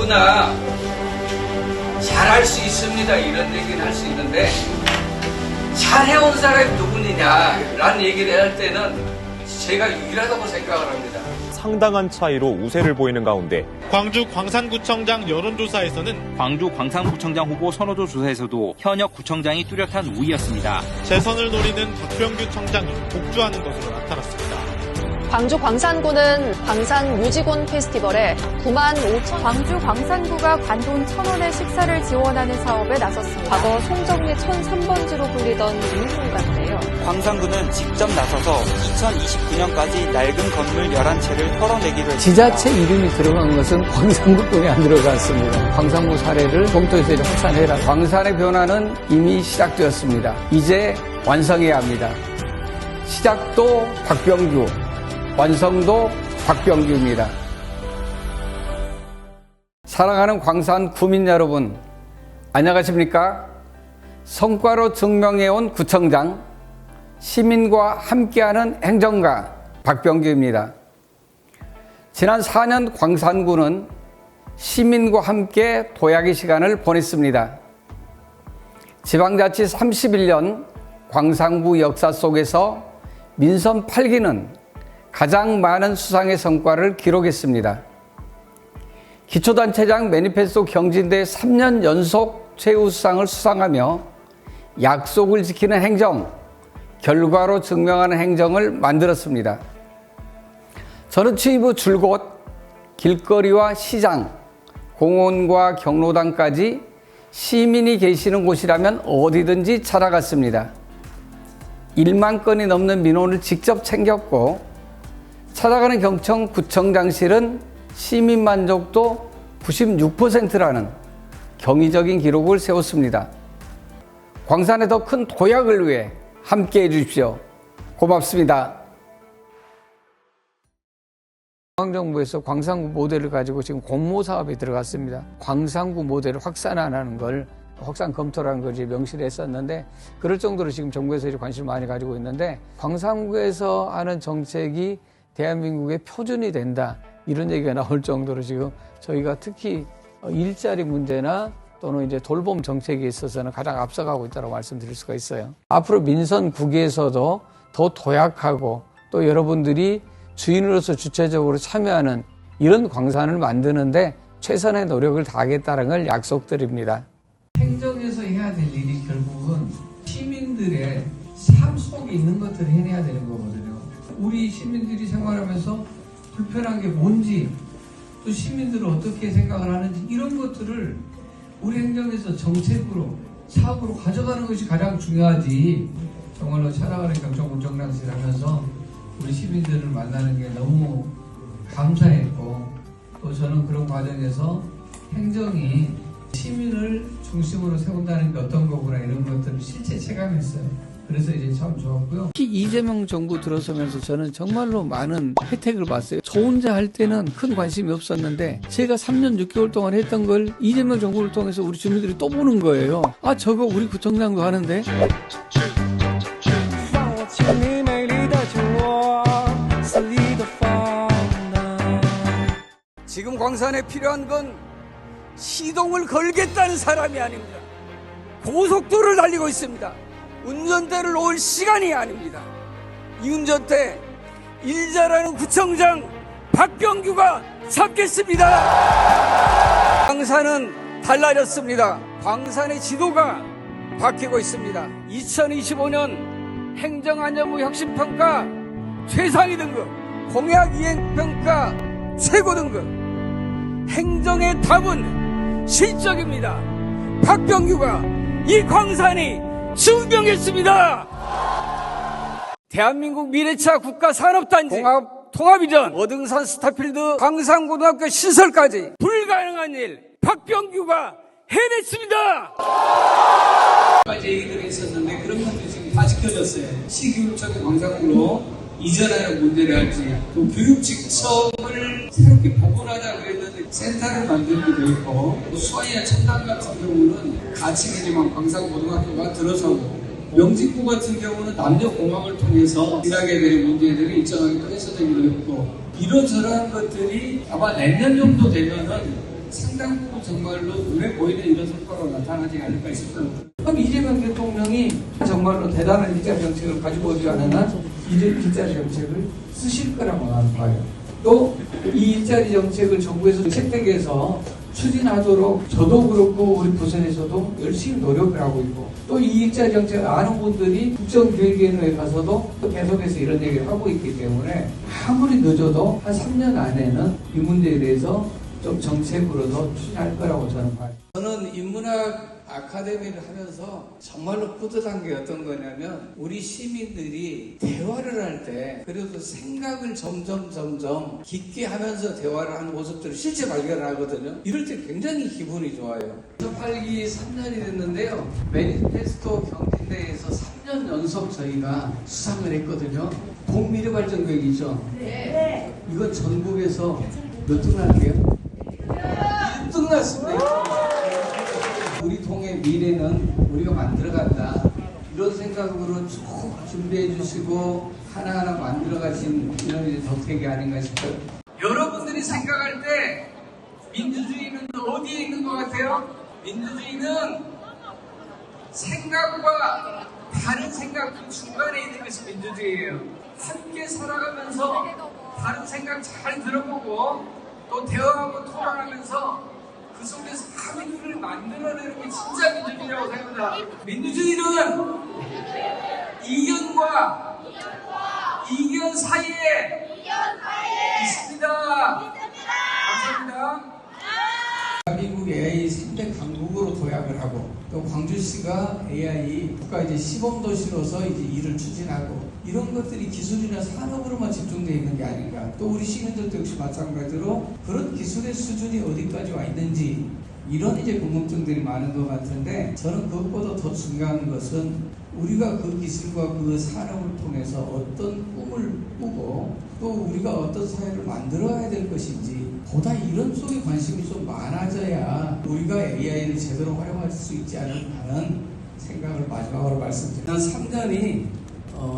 누구나 잘할 수 있습니다. 이런 얘기는 할 수 있는데 잘해온 사람이 누구느냐라는 얘기를 할 때는 제가 유일하다고 생각을 합니다. 상당한 차이로 우세를 보이는 가운데 광주 광산구청장 여론조사에서는 광주 광산구청장 후보 선호도 조사에서도 현역 구청장이 뚜렷한 우위였습니다. 재선을 노리는 박병규 청장이 복주하는 것으로 나타났습니다. 광주 광산구는 광산 뮤직온 페스티벌에 9만 5천 광주 광산구가 관돈 1,000원의 식사를 지원하는 사업에 나섰습니다. 과거 송정리 1003번지로 불리던 유흥가인데요. 광산구는 직접 나서서 2029년까지 낡은 건물 11채를 털어내기로 했습니다. 지자체 이름이 들어간 것은 광산구뿐이 안 들어갔습니다. 광산구 사례를 검토해서 이제 확산해라. 광산의 변화는 이미 시작되었습니다. 이제 완성해야 합니다. 시작도 박병규, 완성도 박병규입니다. 사랑하는 광산 구민 여러분, 안녕하십니까? 성과로 증명해온 구청장, 시민과 함께하는 행정가 박병규입니다. 지난 4년 광산구는 시민과 함께 도약의 시간을 보냈습니다. 지방자치 31년 광산구 역사 속에서 민선 8기는 가장 많은 수상의 성과를 기록했습니다. 기초단체장 매니페스토 경진대 3년 연속 최우수상을 수상하며 약속을 지키는 행정, 결과로 증명하는 행정을 만들었습니다. 저는 취임 후 줄곧 길거리와 시장, 공원과 경로당까지 시민이 계시는 곳이라면 어디든지 찾아갔습니다. 1만 건이 넘는 민원을 직접 챙겼고 찾아가는 경청 구청장실은 시민 만족도 96%라는 경이적인 기록을 세웠습니다. 광산의 더 큰 도약을 위해 함께해 주십시오. 고맙습니다. 중앙정부에서 광산구 모델을 가지고 지금 공모 사업에 들어갔습니다. 광산구 모델을 확산하는 걸 확산 검토라는 걸 이제 명시를 했었는데 그럴 정도로 지금 정부에서 이제 관심을 많이 가지고 있는데 광산구에서 하는 정책이 대한민국의 표준이 된다 이런 얘기가 나올 정도로 지금 저희가 특히 일자리 문제나 또는 이제 돌봄 정책에 있어서는 가장 앞서가고 있다고 말씀드릴 수가 있어요. 앞으로 민선 9기에서도 더 도약하고 또 여러분들이 주인으로서 주체적으로 참여하는 이런 광산을 만드는데 최선의 노력을 다하겠다는 걸 약속드립니다. 행정에서 해야 될 일이 결국은 시민들의 삶 속에 있는 것들을 해내야 되는 거거든요. 우리 시민들이 생활하면서 불편한 게 뭔지 또 시민들은 어떻게 생각을 하는지 이런 것들을 우리 행정에서 정책으로 사업으로 가져가는 것이 가장 중요하지. 정말로 찾아가는 경청구청장실 하면서 우리 시민들을 만나는 게 너무 감사했고 또 저는 그런 과정에서 행정이 시민을 중심으로 세운다는 게 어떤 거구나 이런 것들을 실제 체감했어요. 그래서 이제 참 좋았고요. 특히 이재명 정부 들어서면서 저는 정말로 많은 혜택을 봤어요. 저 혼자 할 때는 큰 관심이 없었는데 제가 3년 6개월 동안 했던 걸 이재명 정부를 통해서 우리 주민들이 또 보는 거예요. 아, 저거 우리 구청장도 하는데. 지금 광산에 필요한 건 시동을 걸겠다는 사람이 아닙니다. 고속도로를 달리고 있습니다. 운전대를 놓을 시간이 아닙니다. 이 운전대 일 잘하는 구청장 박병규가 잡겠습니다. 광산은 달라졌습니다. 광산의 지도가 바뀌고 있습니다. 2025년 행정안전부 혁신평가 최상위 등급, 공약이행평가 최고 등급. 행정의 답은 실적입니다. 박병규가 이 광산이 증명했습니다. 대한민국 미래차 국가산업단지 통합이전 어등산 스타필드 광산고등학교 시설까지 불가능한 일 박병규가 해냈습니다. 까지 얘기들이 있었는데 그런 것도 지금 다 지켜졌어요. 시교육청의 광산구로 이전하는 문제를 할지 또 교육직책을 새롭게 복원하자 그랬는데 센터를 만들기도 했고 또 수아이나 첨단 같은 경우는 가치개념한 광산고등학교가 들어서고 명직구 같은 경우는 남녀공학을 통해서 지나게 되는 문제들이 일정하게 또 해소되기도 했고 이런저런 것들이 아마 내년 정도 되면은 상당 부분 정말로 눈에 보이는 이런 성과로 나타나지 않을까 싶습니다. 그럼 이재명 대통령이 정말로 대단한 일자리 정책을 가지고 오지 않은 한 일자리 정책을 쓰실 거라고 나는 봐요. 또 이 일자리 정책을 정부에서 채택해서 추진하도록 저도 그렇고 우리 부서에서도 열심히 노력을 하고 있고, 또 이 일자리 정책을 아는 분들이 국정교육위원회에 가서도 또 계속해서 이런 얘기를 하고 있기 때문에 아무리 늦어도 한 3년 안에는 이 문제에 대해서 좀 정책으로도 추진할 거라고 저는 봐요. 저는 인문학 아카데미를 하면서 정말로 뿌듯한 게 어떤 거냐면, 우리 시민들이 대화를 할 때 그래도 생각을 점점 깊게 하면서 대화를 하는 모습들을 실제 발견하거든요. 이럴 때 굉장히 기분이 좋아요. 8기 3년이 됐는데요. 매니페스토 경진대회에서 3년 연속 저희가 수상을 했거든요. 동미래발전교육 있죠? 네. 이건 전국에서 몇 등 할게요? 1등 났습니다. 우리 동의 미래는 우리가 만들어간다, 이런 생각으로 쭉 준비해 주시고 하나하나 만들어 가신 이런 이제 덕택이 아닌가 싶어요. 여러분들이 생각할 때 민주주의는 어디에 있는 것 같아요? 민주주의는 생각과 다른 생각 그 중간에 있는 것이 민주주의예요. 함께 살아가면서 다른 생각 잘 들어보고 또 대화하고 토론하면서 그 속에서 합의를 만들어내는 게 진짜 민주주의라고 생각합니다. 민주주의는 이견과 이견 사이에 있습니다. 감사합니다. 대한민국 AI 3대 강국으로 도약을 하고, 또 광주시가 AI 국가 이제 시범도시로서 이제 일을 추진하고, 이런 것들이 기술이나 산업으로만 집중되어 있는 게 아닌가. 또 우리 시민들도 역시 마찬가지로 그런 기술의 수준이 어디까지 와 있는지, 이런 이제 궁금증들이 많은 것 같은데, 저는 그것보다 더 중요한 것은 우리가 그 기술과 그 산업을 통해서 어떤 꿈을 꾸고 또 우리가 어떤 사회를 만들어야 될 것인지, 보다 이런 쪽에 관심이 좀 많아져야 우리가 AI를 제대로 활용할 수 있지 않을까 하는 생각을 마지막으로 말씀드립니다. 3년이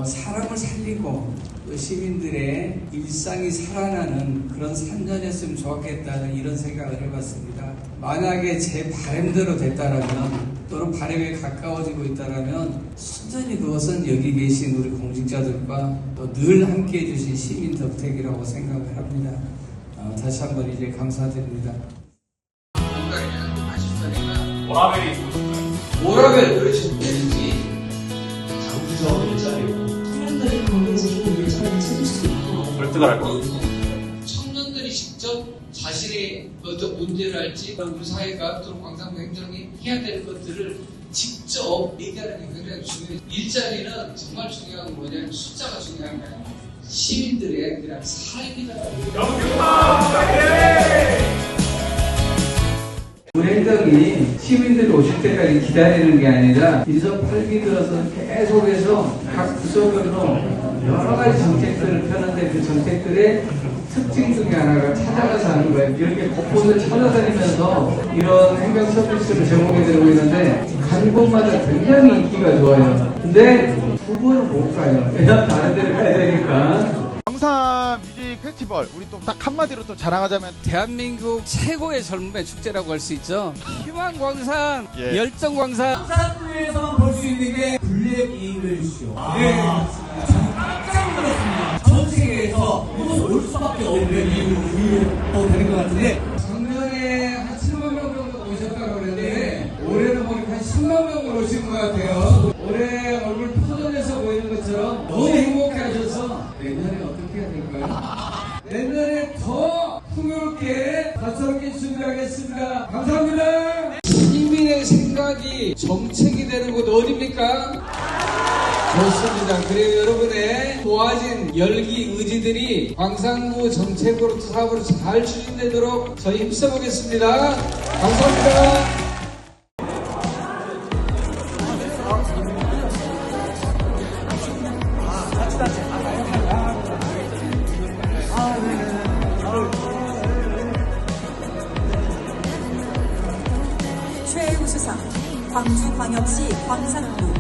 사람을 살리고 또 시민들의 일상이 살아나는 그런 3년이었으면 좋겠다는 이런 생각을 해봤습니다. 만약에 제 바람대로 됐다라면, 또는 바람에 가까워지고 있다라면, 순전히 그것은 여기 계신 우리 공직자들과 또 늘 함께 해주신 시민 덕택이라고 생각을 합니다. 다시 한번 이제 감사드립니다. 워라벨이 있고 싶어요. 워라벨 그렇지 되는지 장부적 일자리고 청년들이 거기에서 좀 일자리를 찾을 수 있고 벌떡할 거. 청년들이 직접 자신의 어떤 문제를 할지, 우리 사회가 또는 광산구 행정이 해야 될 것들을 직접 얘기하는 게 굉장히 중요해요. 일자리는 정말 중요한 건 뭐냐면 숫자가 중요한 게 아니에요. 시민들의 그냥 삶이다. 우리 행정이 시민들이 오실 때까지 기다리는 게 아니라 인선 8기 들어서 계속해서 각 부서별로 여러 가지 정책들을 펴는데, 그 정책들의 특징 중에 하나가 찾아가서 하는 거예요. 이렇게 곳곳을 찾아다니면서 이런 행정 서비스를 제공해 드리고 있는데, 간 곳마다 굉장히 인기가 좋아요. 근데 두 번은 못 가요. 왜냐면 다른 데를 가야 되니까. 광산 뮤직 페스티벌, 우리 또 딱 한마디로 또 자랑하자면 대한민국 최고의 젊음의 축제라고 할 수 있죠. 희망광산, 예. 열정광산. 광산구에서만 볼 수 있는 게 블랙 이글쇼. 네, 깜짝 놀랐습니다. 전 세계에서 올 수밖에 없는 이유로 되는 것 같은데, 작년에 한 7만 명 정도 오셨다고 그랬는데 올해는 보니까 한 10만 명으로 오신 것 같아요. 올해 얼굴 터전에서 보이는 것처럼 너무 행복해 하셔서 내년에 어떻게 해야 될까요? 내년에 더 풍요롭게 다채롭게 준비하겠습니다. 감사합니다. 시민의 생각이 정책이 되는 곳 어디입니까? 좋습니다. 그래요. 여러분의 좋아진 열기, 의지들이 광산구 정책으로 사업으로 잘 추진되도록 저희 힘써보겠습니다. 감사합니다. 최우 수상 광주광역시 광산구.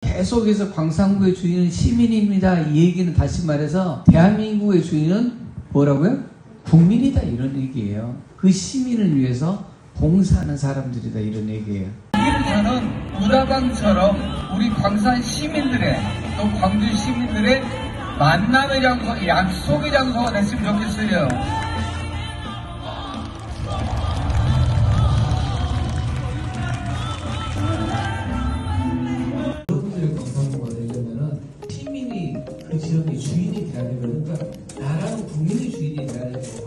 계속해서 광산구의 주인은 시민입니다. 이 얘기는 다시 말해서 대한민국의 주인은 뭐라고요? 국민이다, 이런 얘기예요. 있잖아요. 그 시민을 위해서 봉사하는 사람들이다 이런 얘기예요. 저는 우라방처럼 우리 광산 시민들의 또 광주 시민들의 만남의 장소, 약속의 장소가 됐으면 좋겠어요. 여러분들의 광산구가 되려면은 시민이 그 지역의 주인이 돼야 되거든요. 그러니까 나라는 국민의 주인이 돼야 되고